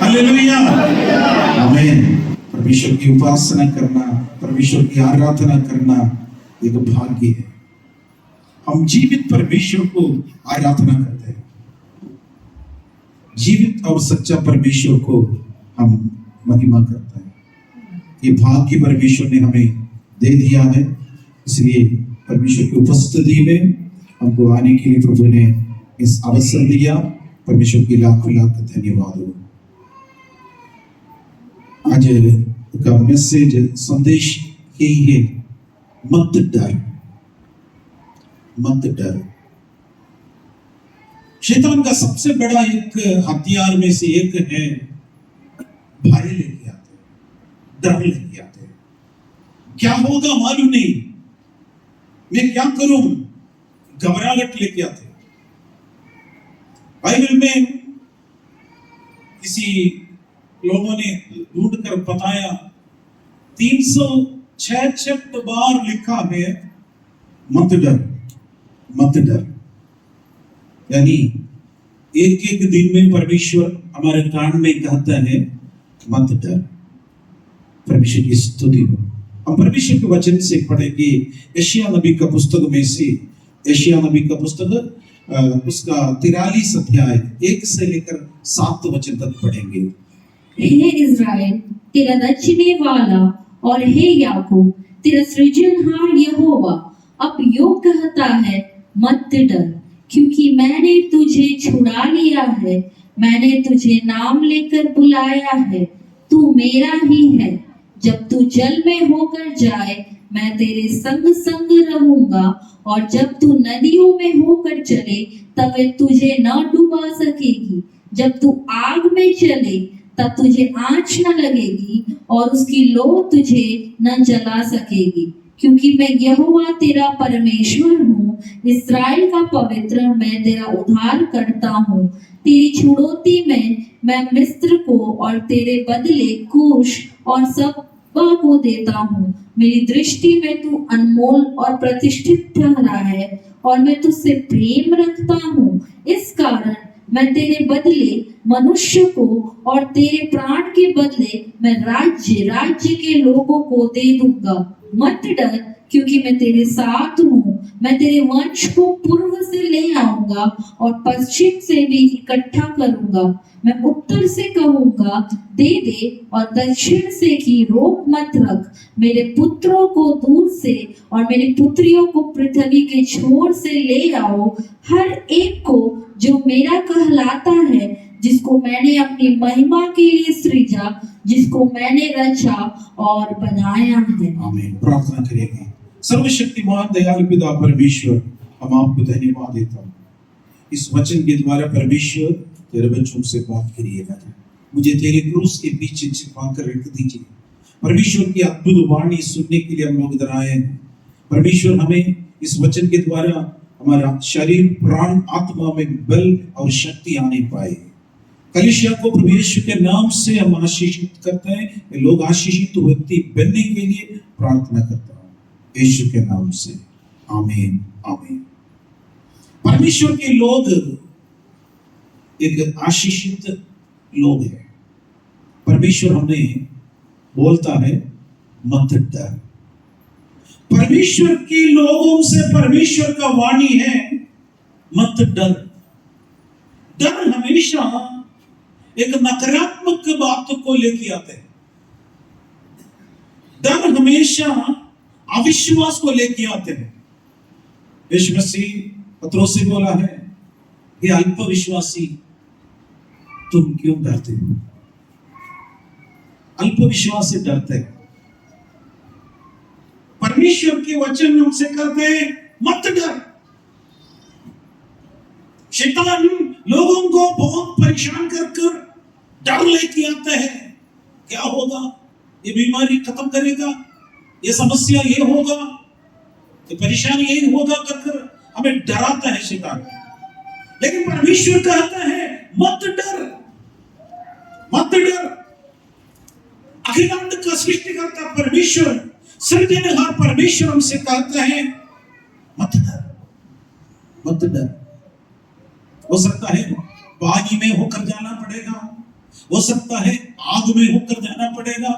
Hallelujah, आमीन। परमेश्वर की उपासना करना, परमेश्वर की आराधना करना एक भाग्य है। हम जीवित परमेश्वर को आराधना करते हैं, जीवित और सच्चा परमेश्वर को हम महिमा करते हैं। ये भाग्य परमेश्वर ने हमें दे दिया है, इसलिए परमेश्वर की उपस्थिति में हमको आने के लिए प्रभु ने इस अवसर दिया। परमेश्वर की लाख लाख धन्यवाद हो। आज का मैसेज संदेश यही है, मत डर, मत डर। शैतान का सबसे बड़ा एक हथियार में से एक है भय लेके आते हैं, डर लेके आते हैं। क्या होगा मालूम नहीं, मैं क्या करूं, घबराहट लेके आते हैं। बाइबल में किसी लोगों ने ढूंढ कर बताया 366 बार लिखा है मत डर, मत डर। यानी एक एक दिन में परमेश्वर हमारे कान में कहता है मत डर। परमेश्वर की स्तुति हो। हम परमेश्वर के वचन से पढ़ेंगे यशायाह नबी का पुस्तक में से, यशायाह नबी का पुस्तक उसका 43 अध्याय 1 से लेकर 7 वचन तक पढ़ेंगे। हे इज़राइल तेरा रचने वाला और हे याकूब तेरा सृजनहार यहोवा अब यो कहता है मत डर, क्योंकि मैंने तुझे छुड़ा लिया है, मैंने तुझे नाम लेकर बुलाया है, तू मेरा ही है। जब तू जल में होकर जाए मैं तेरे संग संग रहूंगा, और जब तू नदियों में होकर चले तब वे तुझे न डुबा सकेगी। जब तू आग में चले तब तुझे आँच न लगेगी और उसकी लो तुझे न जला सकेगी, क्योंकि मैं यहोवा तेरा परमेश्वर हूँ, इस्राएल का पवित्र मैं तेरा उद्धार करता हूँ। तेरी छुड़ौती में मैं मिस्र को और तेरे बदले कूश और सबा को देता हूँ। मेरी दृष्टि में तू अनमोल और प्रतिष्ठित ठहरा है और मैं तुझसे प्रेम रखता हूँ। इस कारण मैं तेरे बदले मनुष्य को और तेरे प्राण के बदले मैं राज्य के लोगों को दे दूंगा। मत डर, क्योंकि मैं तेरे साथ हूँ। मैं तेरे वंश को पूर्व से ले आऊंगा और पश्चिम से भी इकट्ठा करूंगा। मैं उत्तर से कहूंगा दे दे और दक्षिण से कि रोक मत रख। मेरे पुत्रों को दूर से और मेरी पुत्रियों को पृथ्वी के छोर से ले आओ, हर एक को जो मेरा कहलाता है, जिसको मैंने अपनी महिमा के लिए सृजा, जिसको मैंने रचा और बनाया है। आमीन। प्रार्थना करेंगे। सर्वशक्तिमान दयालु पिता परमेश्वर, हम आपको धन्यवाद देता हूँ। इस वचन के द्वारा परमेश्वर तेरे बच्चों से बात करिएगा। मुझे तेरे क्रूस के पीछे छिपा कर रख दीजिए। परमेश्वर की अद्भुत वाणी सुनने के लिए हम लोग इधर आए हैं। परमेश्वर हमें इस वचन के द्वारा हमारा शरीर, प्राण, आत्मा में बल और शक्ति आने पाए। कलीसिया को प्रभु यीशु के नाम से हम आशीषित करते हैं। लोग आशीषित व्यक्ति बनने के लिए प्रार्थना करता हूँ यीशु के नाम से, आमीन, आमीन। परमेश्वर के लोग एक आशीषित लोग हैं। परमेश्वर हमें बोलता है मत डर। परमेश्वर के लोगों से परमेश्वर का वाणी है मत डर। डर हमेशा एक नकारात्मक बात को लेके आते हैं। डर हमेशा अविश्वास को लेके आते हैं। यीशु मसीह पत्रोस से बोला है, ये अल्पविश्वासी तुम क्यों डरते हो? अल्पविश्वास से डरते हैं। परमेश्वर के वचन हमसे कहते हैं मत डर। शैतान लोगों को बहुत परेशान कर डर लेके आता है। क्या होगा, ये बीमारी खत्म करेगा, ये समस्या ये होगा, ये परेशानी यही होगा कर हमें डराता है शैतान। लेकिन परमेश्वर कहता है मत डर, मत डर। अखिलांड का सृष्टिकर्ता परमेश्वर, सृजनहार परमेश्वर हमसे कहता है मत डर, मत डर। हो सकता है पानी में होकर जाना पड़ेगा, हो सकता है आग में होकर जाना पड़ेगा,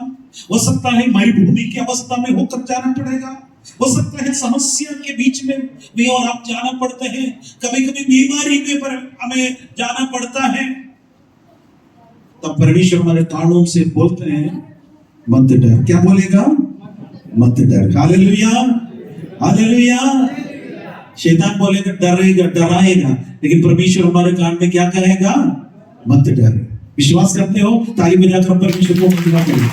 हो सकता है मरुभूमि की अवस्था में होकर जाना पड़ेगा, हो सकता है समस्या के बीच में भी और आप जाना पड़ते हैं, कभी कभी बीमारी के पर हमें जाना पड़ता है। तब परमेश्वर हमारे कानों से बोलते हैं मत डर। क्या बोलेगा? मत डर। Hallelujah, hallelujah. शैतान बोलेगा डरेगा, डराएगा, लेकिन परमेश्वर हमारे कान में क्या कहेगा? मत डर। विश्वास करते हो? ताली बजाकर परमेश्वर को महिमा करें।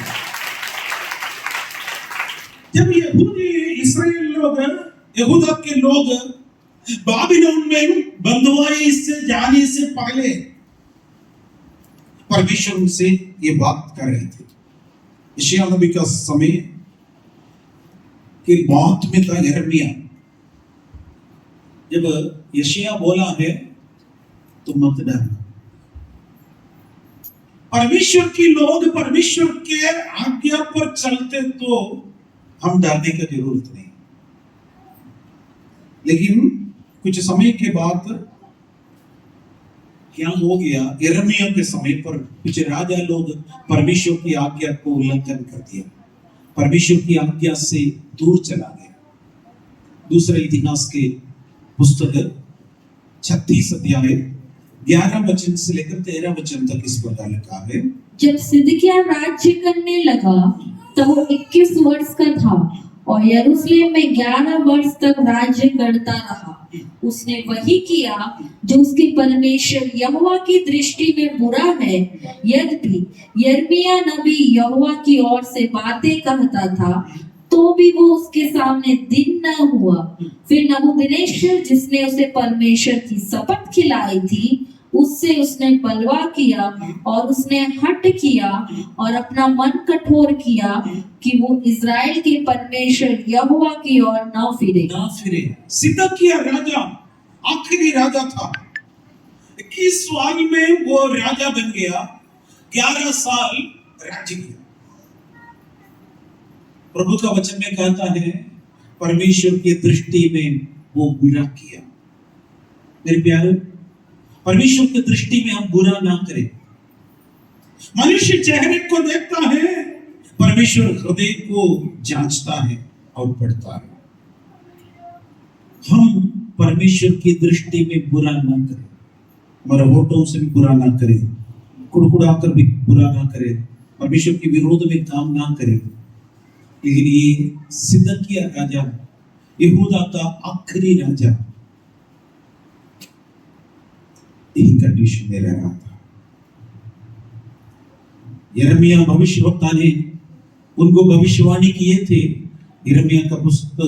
जब यहूदी इस्राएल लोग, यहूदा के लोग बाबिलोन में बंधुआई से जाने से पहले परमेश्वर उनसे ये बात कर रहे थे। यशायाह नबी का समय के बाद में था यिर्मयाह। जब यशायाह बोला है तो मत डर। परमेश्वर के लोग परमेश्वर के आज्ञा पर चलते तो हम डरने की जरूरत नहीं। लेकिन कुछ समय के बाद क्या हो गया? यिर्मयाह के समय पर कुछ राजा लोग परमेश्वर की आज्ञा को उल्लंघन कर दिया, परमेश्वर की आज्ञा से दूर चला गया। दूसरे इतिहास के पुस्तक 36 अध्याय 11 वचन से लेकर 13 वचन तक इस प्रकार लिखा है। जब सिदकिय्याह राज्य करने लगा तब वो 21 वर्ष का था और यरूशलेम में 11 वर्ष तक राज्य करता रहा। उसने वही किया जो उसके परमेश्वर यहोवा की दृष्टि में बुरा है। यद्यपि यिर्मयाह नबी यहोवा की ओर से बातें कहता था तो भी वो उसके सामने दिन न हुआ। फिर नबूकदनेस्सर जिसने उसे परमेश्वर की शपथ खिलाई थी उससे उसने बलवा किया और उसने हठ किया और अपना मन कठोर किया कि वो इज़राइल के परमेश्वर यहोवा की ओर न फिरे। सिदकिय्याह राजा आखिरी राजा था। 21 साल में वो राजा बन गया, 11 साल राज्य किया। प्रभु का वचन में कहता है परमेश्वर की दृष्टि में वो बुरा किया। मेरे प्यारे, परमेश्वर की दृष्टि में हम बुरा ना करें। मनुष्य चेहरे को देखता है, परमेश्वर हृदय को जांचता है और पढ़ता है। हम परमेश्वर की दृष्टि में बुरा ना करें, हमारे होठों से भी बुरा ना करें, कुड़कुड़ाकर भी बुरा ना करें, परमेश्वर के विरोध में काम ना करें। लेकिन ये सिदकिय्याह राजा, यहूदा का आखिरी राजा, यही कंडीशन में रह रहा था। यिर्मयाह भविष्यवक्ता ने उनको भविष्यवाणी किए थे। यिर्मयाह का पुस्तक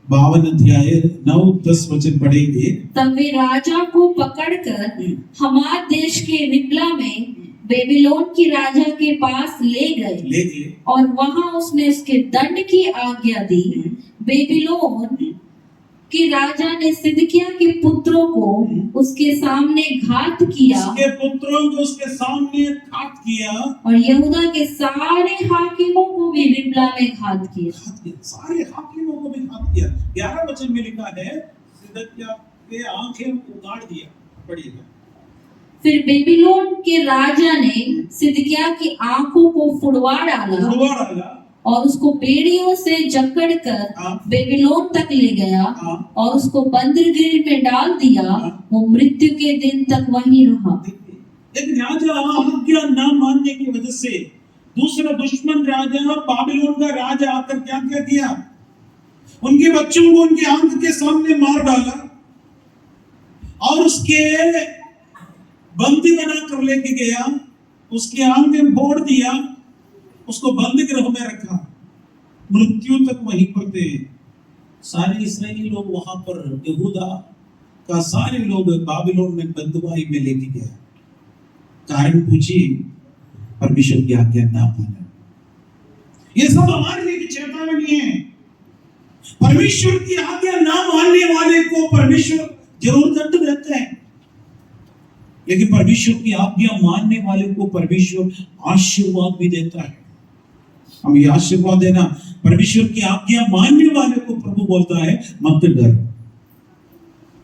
52 अध्याय 9-10 वचन पढ़ेंगे। तब वे राजा को पकड़कर हमात देश के रिबला में बेबीलोन की राजा के पास ले गए और वहां उसने उसके दंड की आज्ञा दी। बेबीलोन कि राजा ने सिदकिय्याह के पुत्रों को उसके सामने घात किया, उसके पुत्रों को उसके सामने घात किया और यहूदा के सारे हाकिमों को भी रिबला में घात किया। सारे हाकिमों को भी घात किया। 11 वचन में लिखा है सिदकिय्याह के आंखें उगाड़ दिया। पढ़िएगा। फिर बेबीलोन के राजा ने सिदकिय्याह की आंखों को फुड़वा डाला और उसको बेड़ियों से जकड़कर बेबीलोन तक ले गया और उसको बंदरगृह में डाल दिया। वो मृत्यु के दिन तक वहीं रहा। एक राजा आज्ञा न मानने की वजह से दूसरा दुश्मन राजा बाबिलोन का राजा आकर क्या क्या किया? उनके बच्चों को उनके आंख के सामने मार डाला और उसके बंदी बनाकर लेके गया, उसकी आंखें फोड़ दिया, उसको बंद गृह में रखा, मृत्यु तक वहीं पर थे। सारे इस्राएली लोग वहां पर, यहूदा का सारे लोग बाबिलोन में बंदुआई में लेके गया। कारण पूछिए, परमेश्वर की आज्ञा ना माना। ये सब हमारे लिए चेतावनी है। परमेश्वर की आज्ञा ना मानने वाले को परमेश्वर जरूर दंड देते हैं, लेकिन परमेश्वर की आज्ञा मानने वाले को परमेश्वर आशीर्वाद भी देता है। हम ये आशीर्वाद देना, परमेश्वर की आज्ञा मानने वाले को प्रभु बोलता है मत डर।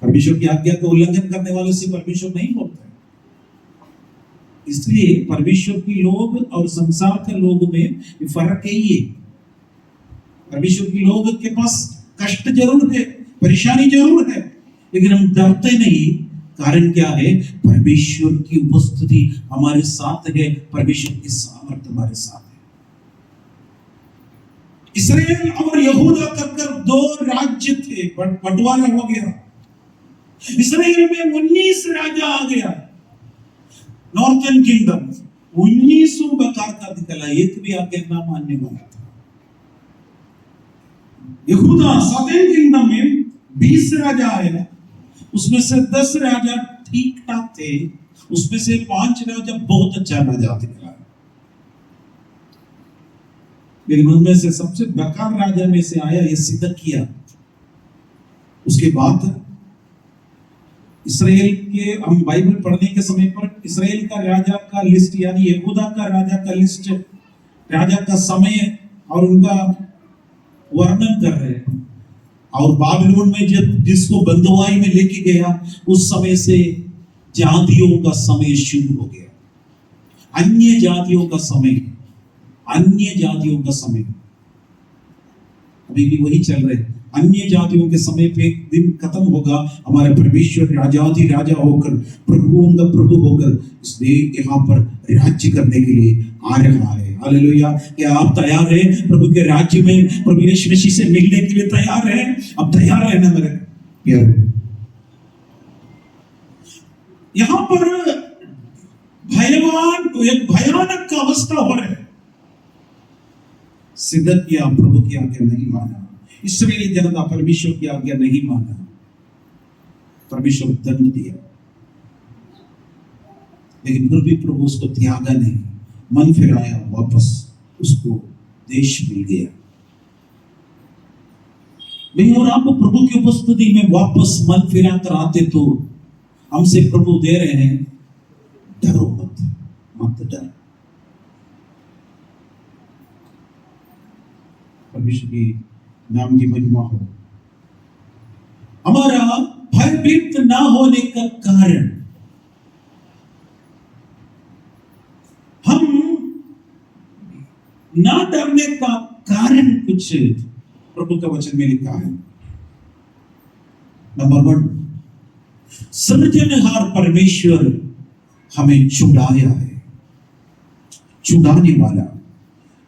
परमेश्वर की आज्ञा का उल्लंघन करने वाले से परमेश्वर नहीं बोलता है। इसलिए परमेश्वर की लोग और संसार के लोग में फर्क यही है। परमेश्वर की लोग के पास कष्ट जरूर है, परेशानी जरूर है, लेकिन हम डरते नहीं। कारण क्या है? परमेश्वर की उपस्थिति हमारे साथ है, परमेश्वर की सामर्थ्य हमारे साथ है। इस्राएल और यहूदा कर दो राज्य थे, बंटवारा हो गया। इस्राएल में 19 राजा आ गया, नॉर्थन किंगडम 19 बेकार का निकला, एक भी आगे ना मानने वाला था। यहूदा साउथर्न किंगडम में 20 राजा आए, उसमें से 10 राजा ठीक ठाक थे, उसमें से 5 राजा बहुत अच्छा राजा थे, लेकिन उनमें से सबसे बेकार राजा में से आया ये सिदकिय्याह। उसके बाद इसराइल के, हम बाइबल पढ़ने के समय पर इसराइल का राजा का लिस्ट, यानी यहूदा का राजा का लिस्ट, राजा का समय और उनका वर्णन कर रहे हैं। और बाबिलोन में जब जिसको बंदवाई में लेके गया, उस समय से जातियों का समय शुरू हो गया, अन्य जातियों का समय, अन्य जातियों का समय अभी भी वही चल रहे हैं। अन्य जातियों के समय पे एक दिन खत्म होगा, हमारे परमेश्वर राजाधि राजा होकर, प्रभुओं का प्रभु होकर इसलिए यहाँ पर राज्य करने के लिए आ रहा है। हालेलुया। क्या आप तैयार हैं प्रभु के राज्य में, प्रभु यीशु मसीह से मिलने के लिए तैयार हैं? अब तैयार है ना मेरे प्यारे? यहाँ पर एक भयानक अवस्था हो रहा है। सिदकिय्याह प्रभु की आज्ञा नहीं माना, इस्राएली जनता परमेश्वर की आज्ञा नहीं माना, परमेश्वर दंड दिया, लेकिन फिर भी प्रभु उसको त्यागा नहीं, मन फिराया, वापस उसको देश मिल गया। नहीं, और आप प्रभु की उपस्थिति में वापस मन फिरा कर आते तो हमसे प्रभु दे रहे हैं, डरो मत, मत डर। परमेश्वर की नाम की महिमा हो। हमारा भयभीत ना होने का कारण, हम ना डरने का कारण कुछ प्रभु का वचन में लिखा है। नंबर 1, सृजनहार परमेश्वर हमें छुड़ाया है। छुड़ाने वाला,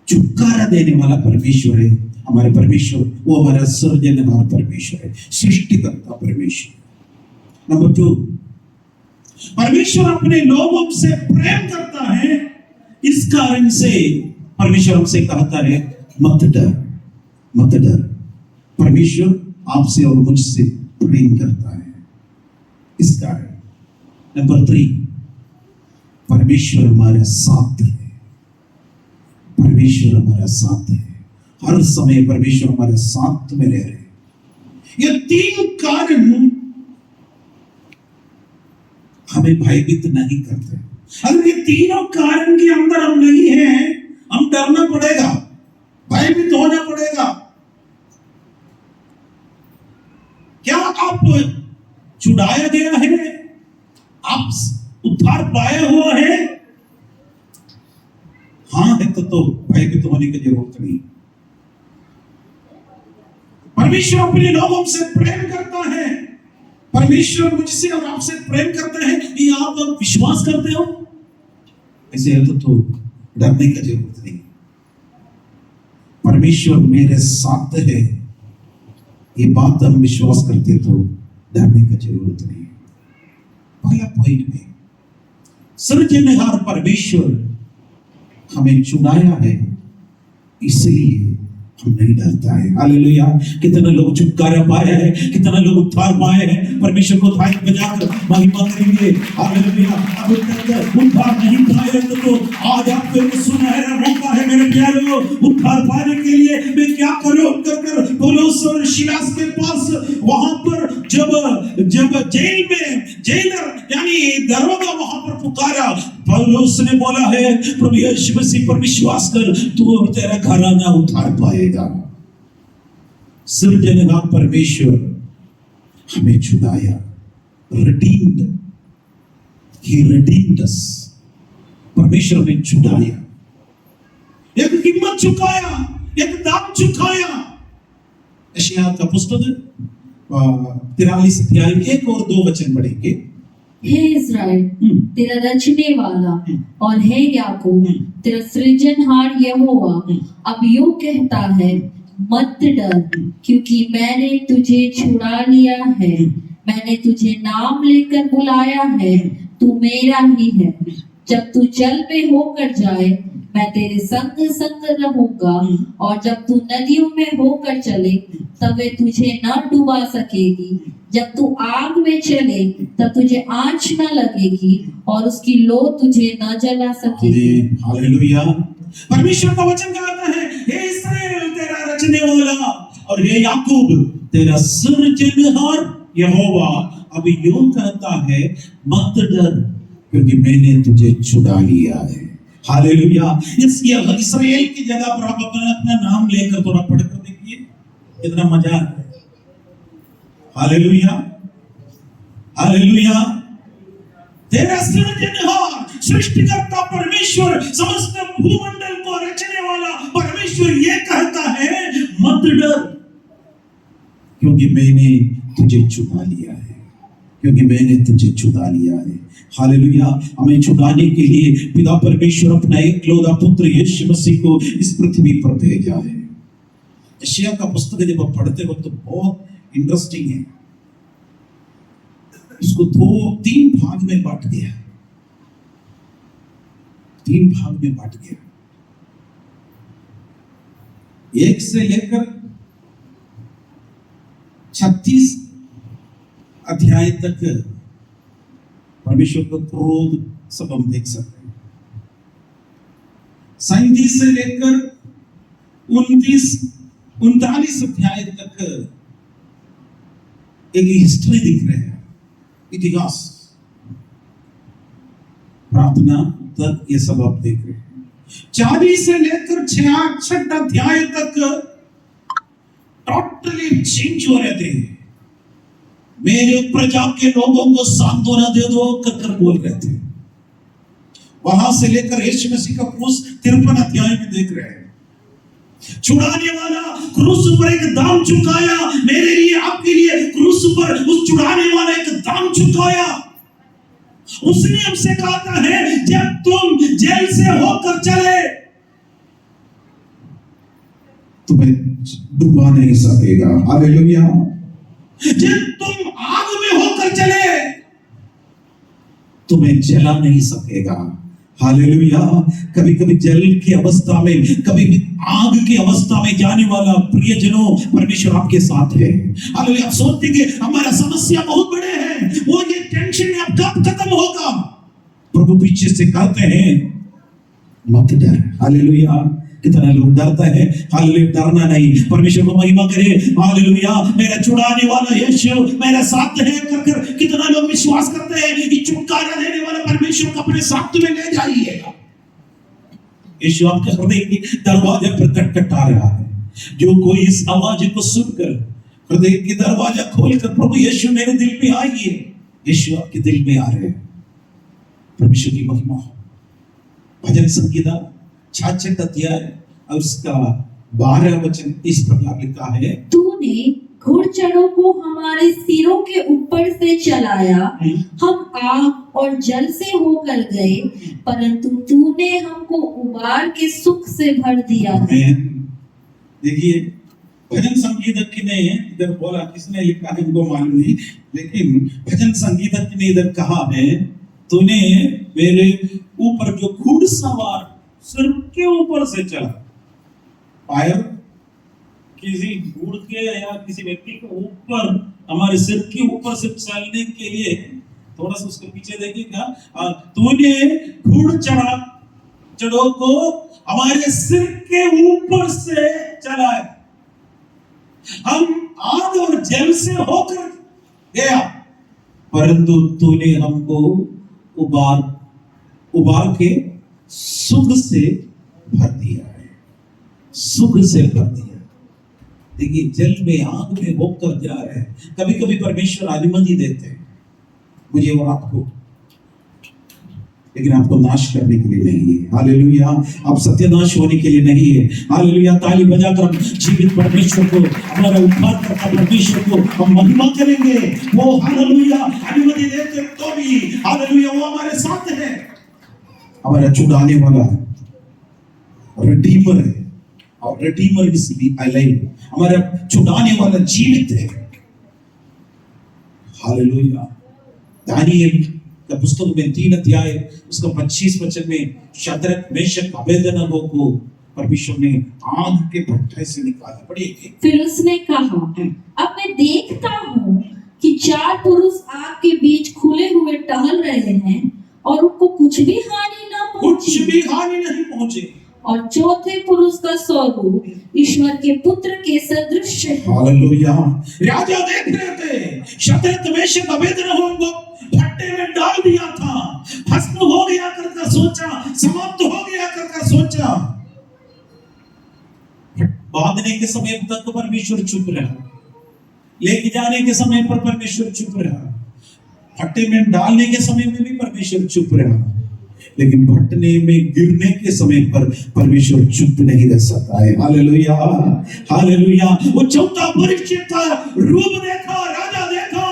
छुटकारा देने वाला परमेश्वर है हमारे परमेश्वर। वो हमारा सृजनहार परमेश्वर है, सृष्टिकर्ता परमेश्वर। नंबर 2, परमेश्वर अपने लोगों से प्रेम करता है, इस कारण से परमेश्वर हमसे कहता है मत डर, मत डर। परमेश्वर आपसे और मुझसे प्रेम करता है, इस कारण। नंबर 3, परमेश्वर हमारे साथ है, परमेश्वर हमारा साथ है, हर समय परमेश्वर हमारे साथ में रह रहे। ये 3 कारण हमें भयभीत नहीं करते। अगर ये तीनों कारण के अंदर हम नहीं हैं, हम डरना पड़ेगा, भयभीत होना पड़ेगा। क्या आप छुड़ाया गया है? आप उद्धार पाया हुआ है? हाँ है तो भयभीत होने की जरूरत नहीं। परमेश्वर अपने लोगों से प्रेम करता है, परमेश्वर मुझसे और आपसे प्रेम करता है, ये आप विश्वास करते हो? ऐसे है तो डरने की जरूरत नहीं। परमेश्वर मेरे साथ है, ये बात हम विश्वास करते तो डरने की जरूरत नहीं। पहला पॉइंट में, सृजनहार परमेश्वर हमें चुनाया है, इसलिए हम नहीं डरता है। हालेलुया। कितने लोग छुटकारा पाए हैं, कितने लोग उद्धार पाए हैं, परमेश्वर को थाली बजाकर महिमा करेंगे। हालेलुया। अब उद्धार नहीं पाए तो आज आपको एक सुनहरा मौका है मेरे प्यारों, उद्धार पाने के लिए मैं क्या करूं? कर पौलुस और सिलास के पास वहां पर जब जेल में जेलर यानी दरोगा वहां पर पुकारा, पौलुस ने बोला है प्रभु यीशु मसीह पर विश्वास कर, तू और तेरा घराना उद्धार पाएगा। सृजनहार परमेश्वर हमें छुड़ाया, redeemed, he redeemed us, परमेश्वर ने छुड़ाया, एक कीमत चुकाया, एक दाम चुकाया। यशायाह का पुस्तक 43 अध्याय 1 और 2 वचन पढ़ेंगे। हे इज़राइल तेरा रचने वाला और हे याकूब तेरा सृजनहार यहोवा अब यूं कहता है, मत डर, क्योंकि मैंने तुझे छुड़ा लिया है, मैंने तुझे नाम लेकर बुलाया है, तू मेरा ही है। जब तू जल पे होकर जाए मैं तेरे संग संग रहूंगा, और जब तू नदियों में होकर चले तब वे तुझे न डुबा सकेगी। जब तू आग में चले तब तुझे आंच न लगेगी, और उसकी लो तुझे न जला सकेगी। हालेलुया। परमेश्वर का वचन कहता है, हे इस्राएल तेरा रचने वाला और हे याकूब तेरा सृजनहार यहोवा अब यूं कहता है, मत डर, क्योंकि मैंने तुझे छुड़ा लिया है। हालेलुया। इस्राएल की जगह पर आप अपना नाम लेकर थोड़ा पढ़कर देखिए, कितना मजा है। Hallelujah, hallelujah. तेरा सृजनहार सृष्टिकर्ता परमेश्वर, समस्त भूमंडल को रचने वाला परमेश्वर ये कहता है, मत डर, क्योंकि मैंने तुझे छुड़ा लिया है, क्योंकि मैंने तुझे छुड़ा लिया है। हालेलुया। हमें छुड़ाने के लिए पिता परमेश्वर अपना एकलौता पुत्र यीशु मसीह को इस पृथ्वी पर भेजा है। यशायाह का पुस्तक जब आप पढ़ते हो तो बहुत इंटरेस्टिंग है। इसको 3 भाग में बांट दिया, 3 भाग में बांट गया। 1 से लेकर 36 अध्याय तक परमेश्वर का क्रोध सब हम देख सकते हैं। 37 से लेकर 39 अध्याय तक एक हिस्ट्री दिख रहे हैं, इतिहास, प्रार्थना तक ये सब आप देख रहे हैं। 40 से लेकर 66 अध्याय तक टोटली चेंज हो रहे थे। मेरे प्रजा के लोगों को सांत्वना दे दो कर बोल रहे थे। वहां से लेकर यीशु मसीह का क्रूस 53 अध्याय में देख रहे हैं। छुड़ाने वाला क्रूस पर एक दाम चुकाया, मेरे लिए आपके लिए क्रूस पर उस छुड़ाने वाला एक दाम चुकाया। उसने हमसे कहा है, जब तुम जेल से होकर चले तुम्हें डुबा नहीं सकेगा। हालेलुया। जब तुम आग में होकर चले तुम्हें जला नहीं सकेगा। हालेलुया। कभी कभी जल की अवस्था में, कभी भी आग की अवस्था में जाने वाला प्रियजनों, परमेश्वर आपके साथ है। हालेलुया। आप सोचते कि हमारा समस्या बहुत बड़े हैं, वो ये टेंशन अब कब खत्म होगा? प्रभु पीछे से कहते हैं, मत डर। हालेलुया। कितना लोग डरता है। हालेलुया। डरना नहीं, परमेश्वर को महिमा करे। हालेलुया। मेरा छुड़ाने वाला यीशु मेरा साथ है कर कितना लोग विश्वास करते हैं कि छुटकारा देने वाला परमेश्वर को अपने साथ में ले जाइएगा। यीशु आपके हृदय के दरवाजे पर खटखटा रहा है। जो कोई इस आवाज को सुनकर हृदय की दरवाजा खोलकर प्रभु यीशु मेरे दिल में आइए, यीशु आपके दिल में आ रहे हैं। परमेश्वर की महिमा हो। भजन संगीता 66 अध्याय और उसका 12 वचन इस प्रकार लिखा है, तूने घुड़चढ़ों को हमारे सिरों के ऊपर से चलाया, हम आग और जल से होकर गए, परंतु तूने हमको उबार के सुख से भर दिया है। देखिए, भजन संगीतक ने इधर बोला, किसने लिखा है उनको मालूम नहीं, लेकिन भजन संगीतक ने इधर कहा है, तूने मेरे ऊपर जो घुड़सवार सिर के ऊपर से चला। फायर किसी घुड़ के या किसी व्यक्ति के ऊपर, हमारे सिर के ऊपर से चलने के लिए, थोड़ा सा उसके पीछे देखिएगा, तूने घुड़ चढ़ो को हमारे सिर के ऊपर से चलाए, हम आग और जल से होकर गया, परंतु तूने हमको उबार के सुख से भर दिया है, सुख से भर दिया। देखिए, जल में आग में होकर जा रहे हैं। कभी कभी परमेश्वर अनुमति देते हैं मुझे और आपको, लेकिन आपको नाश करने के लिए नहीं है। हालेलुया। आप सत्यानाश होने के लिए नहीं है। हालेलुया। ताली बजाकर हम जीवित परमेश्वर को, हमारा उद्धारकर्ता परमेश्वर को हम महिमा करेंगे। वो हालेलुया अनुमति देते तो भी हालेलुया वो हमारे साथ है, हमारा छुड़ाने वाला रिडीमर है। और रिडीमर इज अलाइव, हमारा छुड़ाने वाला जीवित है। हालेलुया। दानिएल का पुस्तक में 3 अध्याय उसका 25 वचन में शद्रक मेशक अबेदनगो को परमेश्वर ने आग के भट्ठे से निकाला। पढ़िए। फिर उसने कहा, अब मैं देखता हूँ कि 4 पुरुष आग के बीच खुले हुए टहल रहे हैं और उनको कुछ भी हानि नहीं पहुंची। और चौथे पुरुष का स्वरूप ईश्वर के पुत्र के सदृश है। हालेलुया। राजा देख रहे थे, शद्रक मेशक अबेदनगो को भट्टे में डाल दिया था, भस्म हो गया करके सोचा, समाप्त हो गया करके सोचा। बांधने के समय तक परमेश्वर चुप रहा, लेके जाने के समय पर परमेश्वर चुप रहा, भट्टे में डालने के समय में भी परमेश्वर चुप रहा, लेकिन भटने में गिरने के समय पर परमेश्वर चुप नहीं रह सकता है। हालेलुया। हालेलुया। वो चौथा परीक्षित था, रूप देखा, राजा देखा,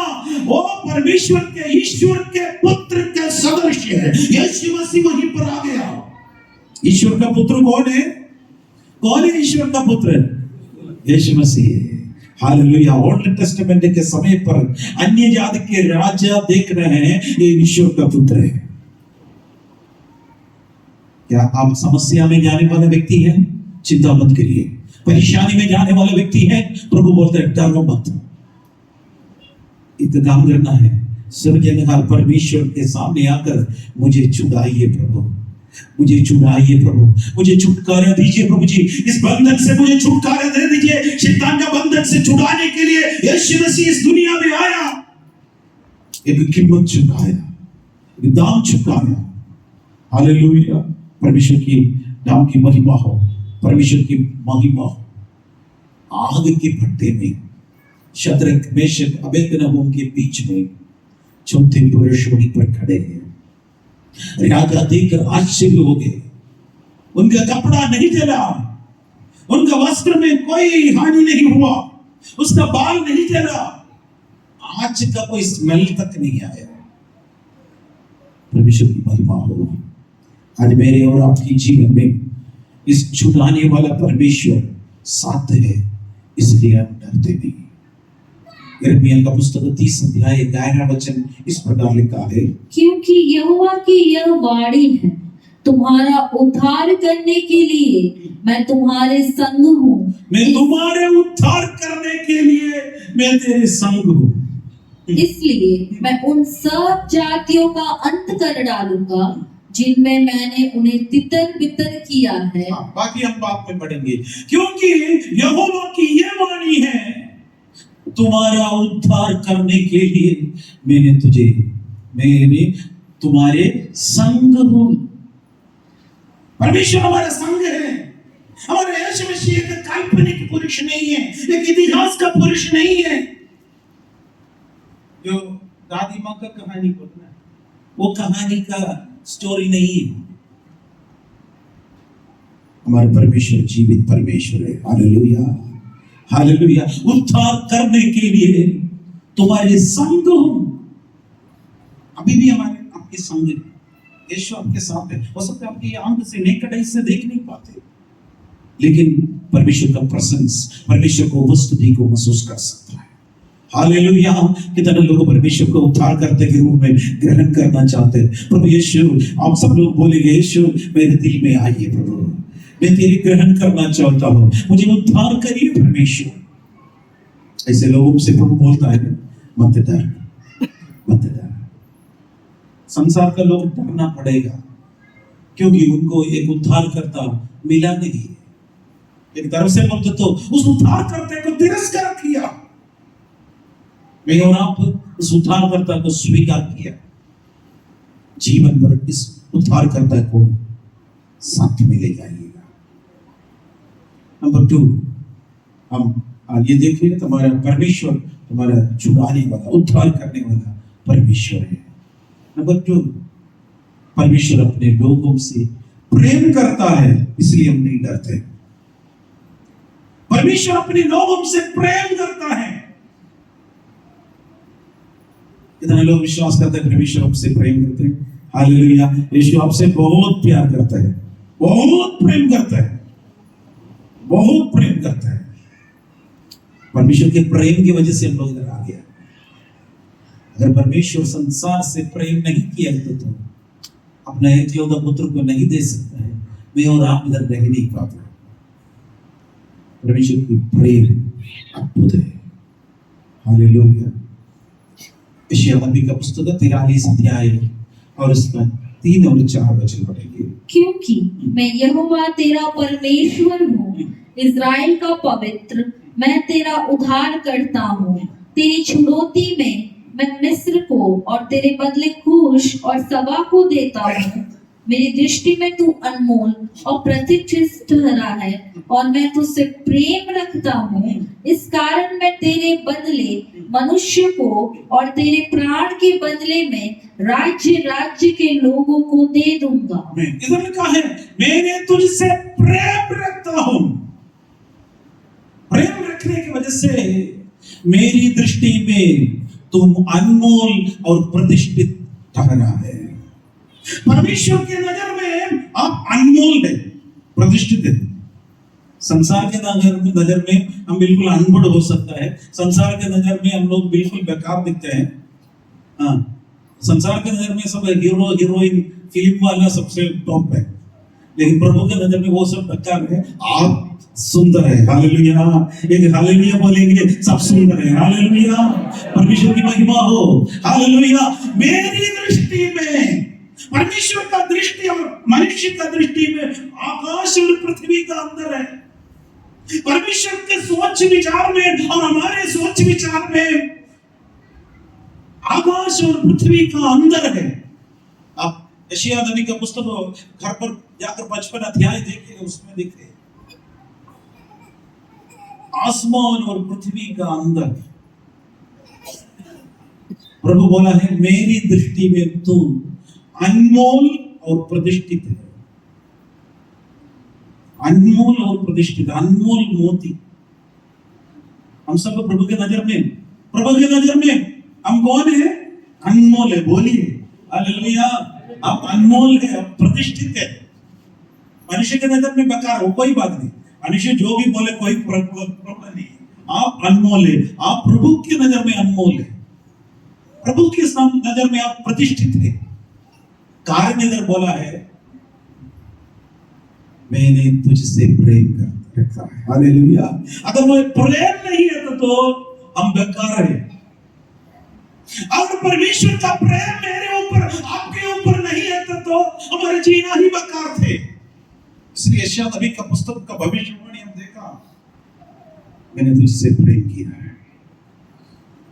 वो परमेश्वर के, ईश्वर के पुत्र के सदृश है। यीशु मसीह वहीं पर आ गया। ईश्वर का पुत्र कौन है? कौन है ईश्वर का पुत्र? यीशु मसीह। हालेलुया। ओल्ड टेस्टामेंट के समय पर अन्य जाति के राजा देख रहे हैं, ये ईश्वर का पुत्र है। क्या आप समस्या में जाने वाला व्यक्ति है? चिंता मत करिए। परेशानी में जाने वाला व्यक्ति है, प्रभु बोलते हैं डरो मत। इंतजाम करना है, सर्वजनहार परमेश्वर के सामने आकर मुझे छुड़ाइए प्रभु, मुझे छुड़ाइए प्रभु, मुझे छुटकारा दीजिए प्रभु जी, इस बंधन से मुझे छुटकारा दे दीजिए। शैतान का बंधन से छुड़ाने के लिए यीशु मसीह इस दुनिया में आया, एक कीमत चुकाया, एक दाम चुकाया। हालेलुया। परमेश्वर की नाम की महिमा हो, परमेश्वर की महिमा हो। आग के भट्टे में शद्रक मेशक अबेदनगो के बीच में चौथे पुरुष वहीं पर खड़े हैं। राजा देखकर आश्चर्य हो गए। उनका कपड़ा नहीं जला, उनका वस्त्र में कोई हानि नहीं हुआ, उसका बाल नहीं जला, आज का कोई स्मेल तक नहीं आया। परमेश्वर की महिमा हो। आज मेरे और आपके जीवन में इस छुड़ाने वाला परमेश्वर साथ है, इसलिए हम डरते नहीं। यिर्मयाह का पुस्तक 30 अध्याय 11 वचन इस प्रकार लिखा है, क्योंकि यहोवा की यह वाणी है, तुम्हारा उद्धार करने के लिए मैं तुम्हारे संग हूँ। मैं तुम्हारे उद्धार करने के लिए मैं तेरे संग हूँ। इसलिए मैं उन सब जातियों का अंत कर डालूंगा जिनमें मैंने उन्हें तितर बितर किया है। बाकी हम बात में पढ़ेंगे। क्योंकि यहोवा की यह वाणी है, तुम्हारा उद्धार करने के लिए मैंने तुम्हारे संग हूं। परमेश्वर हमारा संग है। हमारे यीशु मसीह एक काल्पनिक पुरुष नहीं है, एक इतिहास का पुरुष नहीं है जो दादी माँ का कहानी बोलना है, वो कहानी का स्टोरी नहीं है। हमारे परमेश्वर जीवित परमेश्वर है। हालेलुया। हालेलुया। उद्धार करने के लिए तुम्हारे संग हूं। अभी भी हमारे आपके संग है, यीशु आपके साथ है। हो सकता है आपकी आंख से नेकड आई से देख नहीं पाते, लेकिन परमेश्वर का प्रेजेंस, परमेश्वर को वस्तुति को महसूस कर सकता है। हालेलुया। कितने लोग परमेश्वर को उद्धार करते के रूप में ग्रहण करना चाहते हैं। प्रभु यीशु, आप सब लोग बोलेंगे, यीशु मेरे दिल में आइए प्रभु, मैं तेरी ग्रहण करना चाहता हूँ, मुझे उद्धार करिए परमेश्वर। ऐसे लोगों से प्रभु बोलता है, मत डर, मत डर। संसार का लोग डरना पड़ेगा, क्योंकि उनको एक उद्धार करता मिला नहीं। एक तरफ से बोलते तो उस उद्धार करते को तिरस्कार किया, मैं और आप उस उद्धारकर्ता को स्वीकार किया। जीवन भर इस उद्धारकर्ता को साथ में ले जाइएगा। नंबर 2, हम आगे देखें, तुम्हारा परमेश्वर तुम्हारा छुड़ाने वाला, उद्धार करने वाला परमेश्वर है। नंबर 2, परमेश्वर अपने लोगों से प्रेम करता है, इसलिए हम नहीं डरते। परमेश्वर अपने लोगों से प्रेम करता है। इतने लोग विश्वास करते हैं परमेश्वर हमसे प्रेम करते हैं। हालेलुया। यीशु आपसे बहुत प्यार करता है, बहुत प्रेम करता है, बहुत प्रेम करता है। परमेश्वर के प्रेम की वजह से हम लोग इधर आ गया। अगर परमेश्वर संसार से प्रेम नहीं किया तो अपना एकलौता पुत्र को नहीं दे सकता है, मैं और आप इधर रह नहीं पाते। परमेश्वर की प्रेम अद्भुत है। हालेलुया। यशायाह नबी का पुस्तक 43 अध्याय और उसका 3 और 4 वचन पढ़ेंगे। क्योंकि मैं यहोवा तेरा परमेश्वर हूँ, इज़राइल का पवित्र, मैं तेरा उद्धार करता हूँ। तेरी छुड़ौती में मैं मिस्र को और तेरे बदले कूश और सबा को देता हूँ। मेरी दृष्टि में तू अनमोल और प्रतिष्ठित ठहरा है और मैं तुझसे प्रेम रखता हूँ। इस कारण मैं तेरे बदले मनुष्य को और तेरे प्राण के बदले में राज्य राज्य के लोगों को दे दूंगा। इधर लिखा है मैंने तुझसे प्रेम रखता हूँ। प्रेम रखने की वजह से मेरी दृष्टि में तुम अनमोल और प्रतिष्ठित ठहरा है। परमेश्वर के नजर में आप अनमोल है, प्रतिष्ठित है। संसार के नजर में हम बिल्कुल अनपढ़ हो सकता है। संसार के नजर में हम लोग बिल्कुल बेकार दिखते हैं। हाँ, संसार के नजर में सब हीरो हीरोइन फिल्म वाला सबसे टॉप है, लेकिन प्रभु के नजर में वो सब बेकार है। आप सुंदर है। हालेलुया। एक हालेलुया बोलेंगे, सब सुंदर है। हालेलुया। परमेश्वर की महिमा हो। हालेलुया। मेरी दृष्टि में, परमेश्वर का दृष्टि और मनुष्य का दृष्टि में आकाश और पृथ्वी का अंतर है। परमेश्वर के सोच विचार में और हमारे सोच विचार में आकाश और पृथ्वी का अंतर है। आप यशायाह नबी का पुस्तक घर पर जाकर 55 अध्याय देखिए, उसमें दिखे आसमान और पृथ्वी का अंतर। प्रभु बोला है मेरी दृष्टि में तू अनमोल और प्रतिष्ठित है। अनमोल और प्रतिष्ठित, अनमोल मोती। हम सब प्रभु के नजर में, प्रभु के नजर में हम कौन है? अनमोल है। बोलिए हालेलुया। आप अनमोल है, प्रतिष्ठित है। मनुष्य के नजर में बेकार हो, कोई बात नहीं। मनुष्य जो भी बोले कोई प्रॉब्लम नहीं। आप अनमोल है, आप प्रभु की नजर में अनमोल है। प्रभु की नजर में आप प्रतिष्ठित है। कारण इधर बोला है मैंने तुझसे प्रेम कर रखा है। हालेलुया। अगर वो प्रेम नहीं है तो हम बेकार है। अगर परमेश्वर का प्रेम मेरे ऊपर आपके ऊपर नहीं है तो हमारे जीना ही बेकार थे। इसलिए यशायाह नबी का पुस्तक का भविष्यवाणी हम देखा, मैंने तुझसे प्रेम किया है।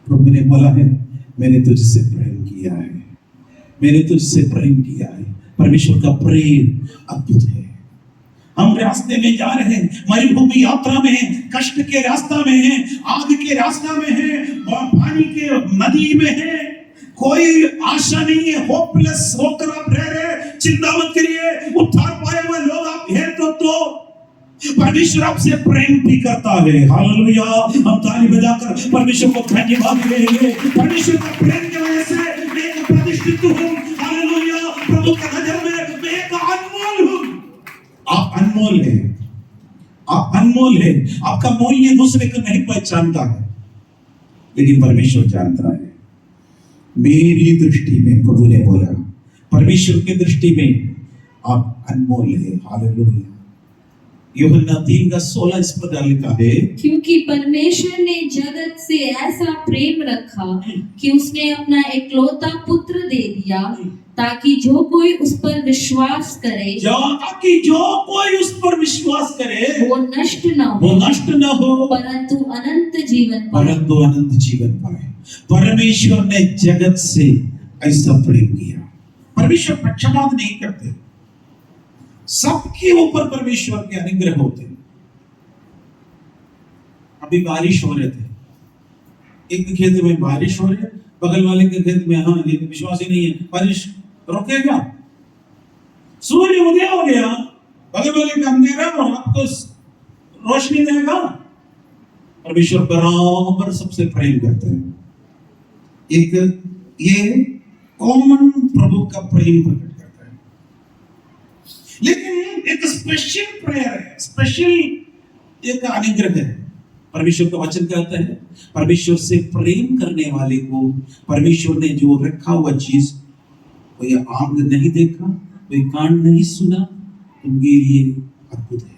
प्रभु ने बोला है मैंने तुझसे प्रेम किया है, मैंने तुझसे प्रेम किया है। परमेश्वर का प्रेम अद्भुत है। हम रास्ते में जा रहे हैं, मरुभूमि यात्रा में हैं, कष्ट के रास्ता में हैं, आग के रास्ता में हैं, पानी के नदी में हैं, कोई आशा नहीं है, होपलेस होकर आप रह रहे। चिंता मत करिए, उद्धार पाए हुए लोग आप हैं तो परमेश्वर आपसे प्रेम भी करता है। हालेलुया। हम ताली बजाकर परमेश्वर को धन्यवाद देंगे। परमेश्वर का प्रेम की वजह से मैं प्रतिष्ठित हूँ। हालेलुया। प्रभु की नजर में मैं एक अनमोल हूँ। आप अनमोल है, आप अनमोल है। आपका मूल्य दूसरे को नहीं पहचानता है, लेकिन परमेश्वर जानता है। मेरी दृष्टि में, प्रभु ने बोला, परमेश्वर की दृष्टि में आप अनमोल है। हालेलुया। यूहन्ना 3:16 इस प्रकार लिखा है, क्योंकि परमेश्वर ने जगत से ऐसा प्रेम रखा कि उसने अपना एकलौता पुत्र दे दिया, ताकि जो कोई उस पर विश्वास करे, ताकि जो कोई उस पर विश्वास करे वो नष्ट न हो, परंतु अनंत जीवन पाए। परमेश्वर ने जगत से ऐसा प्रेम किया। परमेश्वर पक्षपात नहीं करते, सबके ऊपर परमेश्वर के अनुग्रह होते हैं। अभी बारिश हो रहे थे, एक खेत में बारिश हो रही है, बगल वाले के खेत में हाँ ये विश्वास ही नहीं है, बारिश रोकेगा? सूर्य उदय हो गया, बगल वाले का अंधेरा और आपको रोशनी देगा। परमेश्वर बराबर सबसे प्रेम करते हैं। एक ये कॉमन प्रभु का प्रेम प्रकट करता है, लेकिन एक स्पेशल प्रेयर है, स्पेशल एक अनुग्रह है। परमेश्वर का वचन कहता है परमेश्वर से प्रेम करने वाले को परमेश्वर ने जो रखा हुआ चीज, कोई आंख नहीं देखा, कोई कान नहीं सुना, उनके लिए अद्भुत है।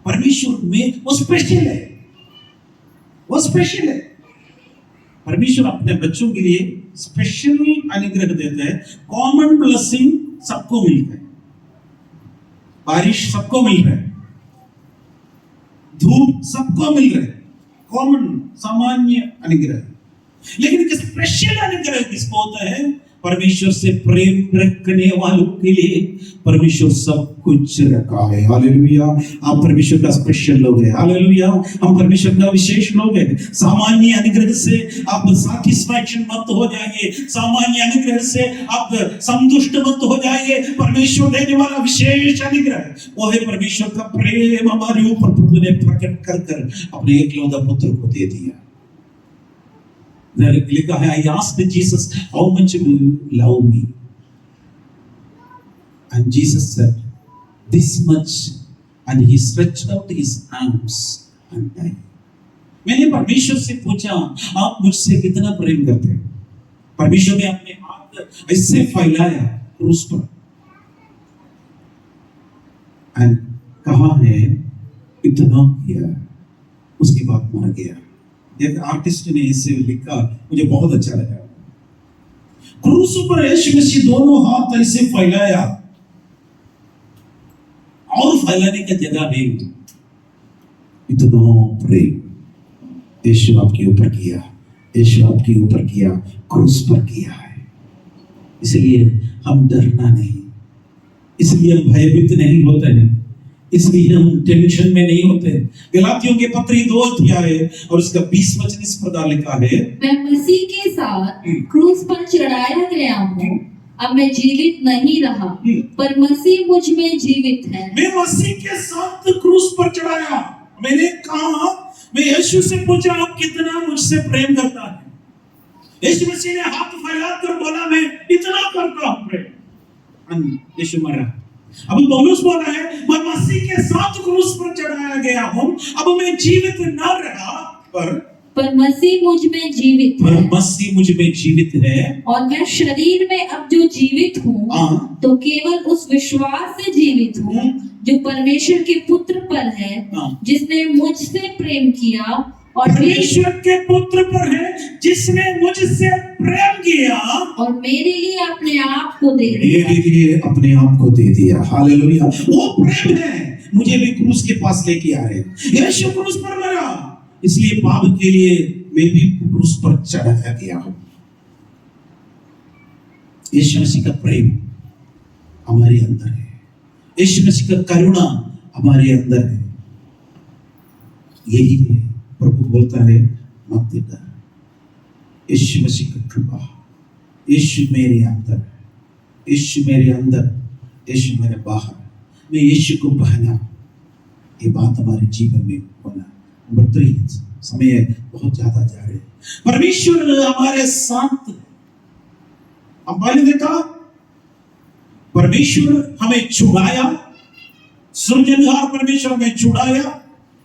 परमेश्वर में वो स्पेशल है, वो स्पेशल है। परमेश्वर अपने बच्चों के लिए स्पेशल अनुग्रह देता है। कॉमन ब्लेसिंग सबको मिलता है, बारिश सबको मिल रहा है, धूप सबको मिल रहा है, कॉमन सामान्य अनुग्रह। लेकिन एक स्पेशल अनुग्रह किसको होता है? परमेश्वर से प्रेम रखने वालों के लिए परमेश्वर सब कुछ रखा है। हालेलुया। आप परमेश्वर का स्पेशल लोग हैं। हालेलुया। हम परमेश्वर का विशेष लोग हैं। सामान्य अनुग्रह से आप सैटिस्फैक्शन मत हो जाइए, सामान्य अनुग्रह से आप संतुष्ट मत हो जाइए। परमेश्वर देने वाला विशेष अनुग्रह वो है परमेश्वर का प्रेम हमारे ऊपर प्रभु ने प्रकट कर कर अपने एकलौता पुत्र को दे दिया। लिखा है, I asked Jesus, how much will you love me? And Jesus said, this much, and he stretched out his arms and died. मैंने परमेश्वर से पूछा, आप मुझसे कितना प्रेम करते हैं? परमेश्वर ने अपने हाथ ऐसे फैलाया क्रूस पर, and कहा है इतना किया, उसके बाद मर गया। एक आर्टिस्ट ने इसे लिखा, मुझे बहुत अच्छा लगा। क्रूस पर यीशु मसीह दोनों हाथ ऐसे फैलाया और फैलाने का जगह नहीं, इतना प्रेम यीशु आपके ऊपर किया, यीशु आपके ऊपर किया, क्रूस पर किया है। इसलिए हम डरना नहीं, इसलिए हम भयभीत नहीं होते हैं, इसलिए हम टेंशन में नहीं होते। गलातियों के पत्र 2 अध्याय और उसका 20 वचन इस प्रकार लिखा है, मैं मसीह के साथ क्रूस पर चढ़ाया गया हूँ, अब मैं जीवित नहीं रहा, पर मसीह मुझ में जीवित है। मैं मसीह के साथ क्रूस पर चढ़ाया। मैंने कहा, मैं यीशु से पूछा, आप कितना मुझसे प्रेम करता है? यीशु मसीह ने हाथ फैलाकर बोला, मैं इतना करता हूं प्रेम। यीशु मरा। अब पौलुस बोला है, मैं मसीह के साथ क्रूस पर चढ़ाया गया हूं, अब मैं जीवित न रहा, पर मसीह मुझ में जीवित है। पर मसीह मुझ में जीवित है, और मैं शरीर में अब जो जीवित हूँ तो केवल उस विश्वास से जीवित हूँ जो परमेश्वर के पुत्र पर है, जिसने मुझसे प्रेम किया और परमेश्वर के पुत्र पर है जिसने मुझसे प्रेम किया और मेरे लिए अपने आप को दे दिया। मेरे लिए अपने आप को दे दिया। हालेलुया। वो प्रेम है, मुझे भी क्रूस के पास लेके आए। यीशु क्रूस पर मरा, इसलिए पाप के लिए मैं भी क्रूस पर चढ़ाया गया हूं। यीशु मसीह का प्रेम हमारे अंदर है, यीशु मसीह का करुणा हमारे अंदर है। यही है प्रभु बोलता है, मत डर। यीशु मसीह की कृपा, यीशु मेरे अंदर, यीशु मेरे अंदर, यीशु मेरे बाहर, मैं यीशु को पहना। ये बात हमारे जीवन में होना। नंबर 3, समय बहुत ज्यादा जा रहे हैं। परमेश्वर हमारे साथ, हम पहले देखा परमेश्वर हमें छुड़ाया, सृजनहार परमेश्वर हमें छुड़ाया।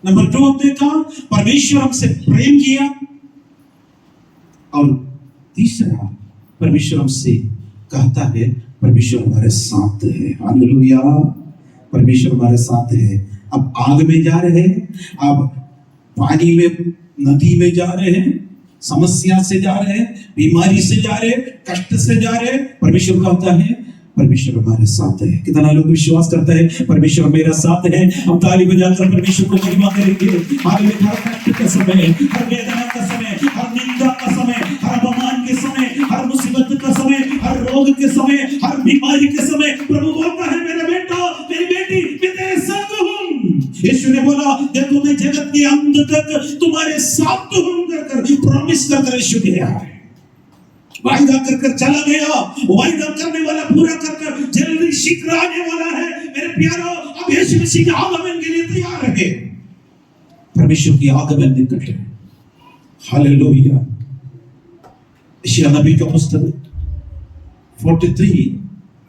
नंबर 2 देखा परमेश्वर हमसे प्रेम किया, और तीसरा परमेश्वर हमसे कहता है परमेश्वर हमारे साथ है। हालेलुया। परमेश्वर हमारे साथ है। अब आग में जा रहे हैं, अब पानी में, नदी में जा रहे हैं, समस्या से जा रहे हैं, बीमारी से जा रहे हैं, कष्ट से जा रहे हैं, परमेश्वर कहता है परमेश्वर हमारे साथ है। कितना लोग विश्वास करते हैं परमेश्वर मेरा साथ है? हम ताली बजाकर परमेश्वर को महिमा करेंगे। हालेलुया। हर कष्ट के समय, हर वेदना का समय, हर निंदा का समय, हर अपमान के समय, हर मुसीबत का समय, हर रोग के समय, हर बीमारी के समय प्रभु बोलता है, मेरा बेटा, मेरी बेटी, मैं तेरे साथ हूं। यीशु ने बोला, देखो मैं जगत के अंत तक तुम्हारे साथ हूं कर प्रॉमिस कर यीशु गया है। वायदा कर कर चला गया, वायदा करने वाला पूरा कर कर जल्दी शीघ्र आने वाला है। मेरे प्यारो, अब यीशु मसीह के आगमन के लिए तैयार रहे। परमेश्वर की आगमन निकट है। हालेलुया। यशायाह नबी का पुस्तक 43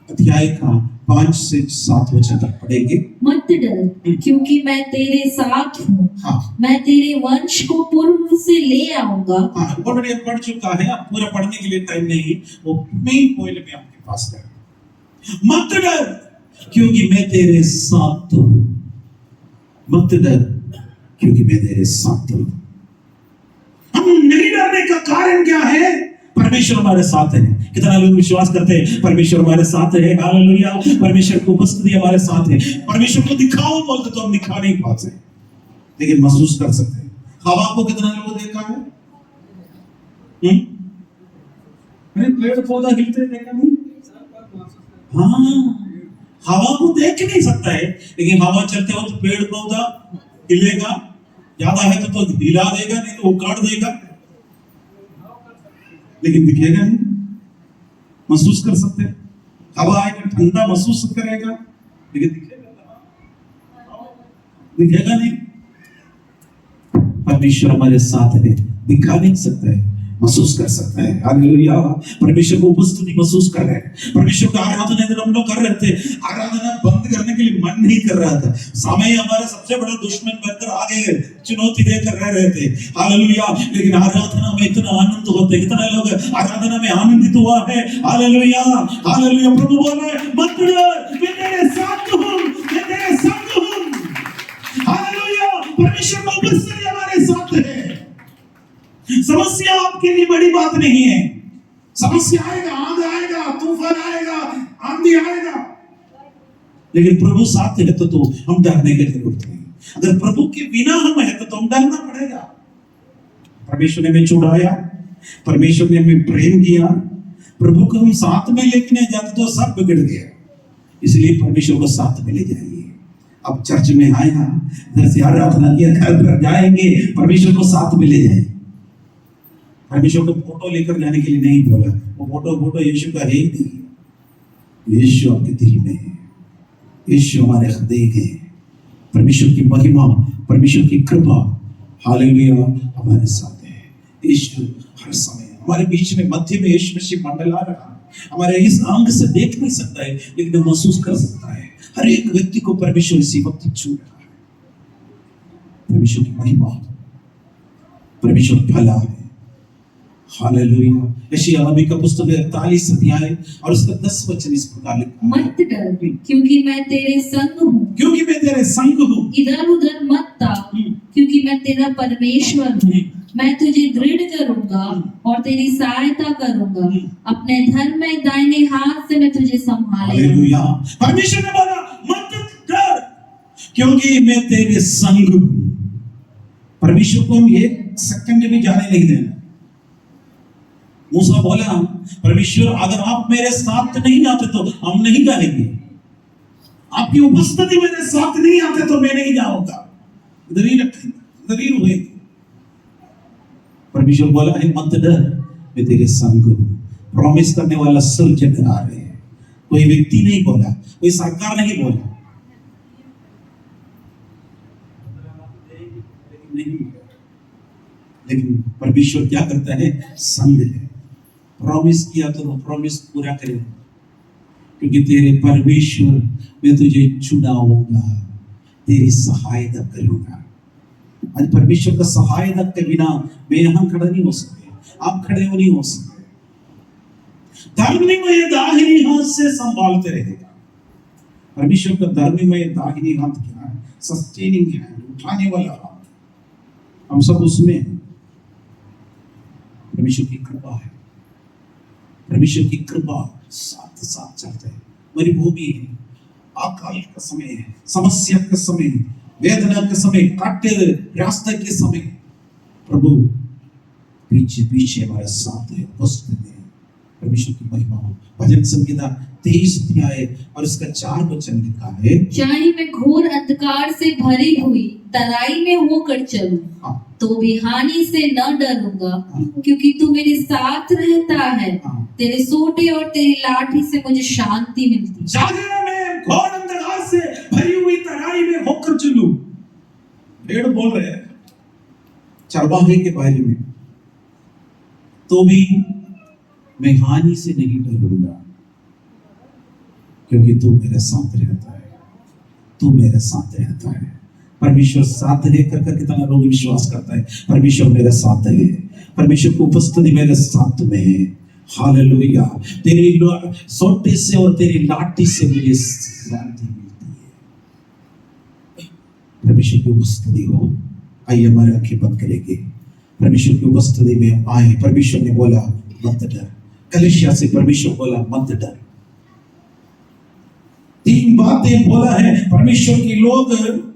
अध्याय का 5 से 7 वचन तक पढ़ेंगे। मत डर, क्योंकि मैं तेरे साथ हूँ। हाँ मैं तेरे वंश को पूर्व से ले आऊंगा। हाँ, ऑलरेडी पढ़ चुका है, अब पूरा पढ़ने के लिए टाइम नहीं, वो मेन पॉइंट में आपके पास है। मत डर, क्योंकि मैं तेरे साथ हूँ। मत डर, क्योंकि मैं तेरे साथ हूँ। हम नहीं डरने का कारण क्या है? परमेश्वर हमारे साथ है। कितना लोग विश्वास करते हैं परमेश्वर हमारे साथ है? हालेलुया। परमेश्वर की उपस्थिति हमारे साथ है। परमेश्वर को दिखाओ बोलते तो हम दिखा नहीं पाते, लेकिन महसूस कर सकते हैं। हवा को कितना लोग देखा है? अरे पेड़ पौधा हिलते देखा नहीं? हाँ, हवा को देख नहीं सकता है, लेकिन हवा चलते हो तो पेड़ पौधा हिलेगा। ज्यादा है तो हिला देगा, नहीं तो उखाड़ देगा, लेकिन दिखेगा नहीं। महसूस कर सकते हैं। हवा आएगा, ठंडा महसूस करेगा, लेकिन दिखेगा नहीं। परमेश्वर हमारे साथ है, दिखा नहीं सकता है, महसूस कर सकता है। हालेलुया। परमेश्वर को उपस्थिति महसूस कर रहे हैं। परमेश्वर का आराधना हम लोग कर रहे थे, आराधना बंद करने के लिए मन नहीं कर रहा था। समय हमारा सबसे बड़ा दुश्मन बनकर आगे चुनौती देकर रह रहे थे। हालेलुया। लेकिन आराधना में इतना आनंद होता है। कितना लोग आराधना में आनंदित हुआ है? Hallelujah, hallelujah. प्रभु बोल रहे हैं, मत डर, मैं तेरे साथ हूं, मैं तेरे संग हूं। हालेलुया। परमेश्वर का उपस्थिति हमारे साथ है। समस्या आपके लिए बड़ी बात नहीं है। समस्या आएगा, आंध आएगा, तूफान आएगा, आंधी आएगा, लेकिन प्रभु साथ है तो हम डरने की जरूरत नहीं। अगर प्रभु के बिना हम है तो हम डरना पड़ेगा। परमेश्वर ने हमें छुड़ाया, परमेश्वर ने हमें प्रेम किया। प्रभु को हम साथ में लेके नहीं जाते तो सब बिगड़ गया। इसलिए परमेश्वर को साथ में ले जाइए। अब चर्च में आया, घर से आराधना किया, घर पर जाएंगे, परमेश्वर को साथ में ले जाएंगे। परमेश्वर को फोटो लेकर जाने के लिए नहीं बोला। वो फोटो यीशु का है ही नहीं। यीशु आपके दिल में है, यीशु हमारे हृदय में है। परमेश्वर की महिमा, परमेश्वर की कृपा, हालेलुया, हमारे साथ है। यीशु हर समय हमारे बीच में, मध्य में यीशु मसीह मंडला रहा है। हमारे इस आंख से देख नहीं सकता है, लेकिन महसूस कर सकता है। हर एक व्यक्ति को परमेश्वर इसी वक्त छू रहा है। परमेश्वर की महिमा, परमेश्वर भला है। हालेलुया। यशायाह नबी का पुस्तक 41 अध्याय और उसका 10 वचन इस प्रकार लिखा है। मत डर, क्योंकि मैं तेरे संग हूँ। क्योंकि मैं तेरे संग हूँ। इधर उधर मत ताक, क्योंकि मैं तेरा परमेश्वर हूँ। मैं तुझे दृढ़ करूंगा और तेरी सहायता करूंगा। अपने धर्म में दाहिने हाथ से मैं तुझे संभालूंगा। हालेलुया। परमेश्वर ने बोला, मत डर, क्योंकि मैं तेरे संग हूँ। परमेश्वर को हम एक सेकंड भी जाने नहीं देना। मूसा बोला, परमेश्वर अगर आप मेरे साथ नहीं आते तो हम नहीं जाएंगे। आपकी उपस्थिति मेरे साथ नहीं आते तो मैं नहीं जाऊंगा। इधर ही रखेंगे, इधर ही रुकेंगे। परमेश्वर बोला है, मत डर, मैं तेरे संग हूं। प्रॉमिस करने वाला सर्जनहार है। कोई व्यक्ति नहीं बोला, कोई सरकार नहीं बोला, लेकिन परमेश्वर क्या करता है? संग है। प्रॉमिस किया तो वो प्रॉमिस पूरा करेगा, क्योंकि तेरे परमेश्वर, मैं तुझे छुड़ाऊंगा, तेरी सहायता करूंगा। आज परमेश्वर का सहायता के बिना मैं यहां खड़ा नहीं हो सकते, आप खड़े नहीं हो सकते। धर्ममय दाहिनी हाथ से संभालते रहेगा। परमेश्वर का धर्ममय दाहिनी हाथ क्या है? सस्टेनिंग हैंड, उठाने वाला हाथ। हम सब उसमें हैं। परमेश्वर की कृपा है, परमेश्वर की कृपा साथ साथ चलते हैं। मरुभूमि है, अकाल का समय है, समस्या का समय, वेदना के समय, काटे रास्ते के समय, प्रभु पीछे पीछे हमारे साथ है, उपस्थित है। परमेश्वर की महिमा हो। भजन संहिता 23 अध्याय और इसका 4 वचन लिखा है, चाहे मैं घोर अंधकार से भरी हुई तराई में होकर चलूं, हाँ, तो भी हानि से न डरूंगा, हाँ। क्योंकि तू मेरे साथ रहता है। हाँ। तेरे सोटे और तेरी लाठी से मुझे शांति मिलती है। जागने में घोर अंधकार से भरी हुई तराई में होकर चलूं। भेड़ बोल रहे हैं चरवाहे के बारे में, तो भी मैं हानि से नहीं डरूंगा, क्योंकि तू मेरे साथ रहता है। तू मेरे साथ रहता है। परमेश्वर साथ रहकर कर कितना लोग विश्वास करता है परमेश्वर मेरे साथ है, परमेश्वर की उपस्थिति मेरे साथ में है। हालेलुया। तेरी सोटे से और तेरी लाठी से मुझे शांति मिलती है। परमेश्वर की उपस्थिति हो। आइए हमारे आंखें बंद करेंगे, परमेश्वर की उपस्थिति में आए। परमेश्वर ने बोला मत डर। कलीसिया से परमेश्वर बोला मत डर। 3 बातें बोला है परमेश्वर की लोग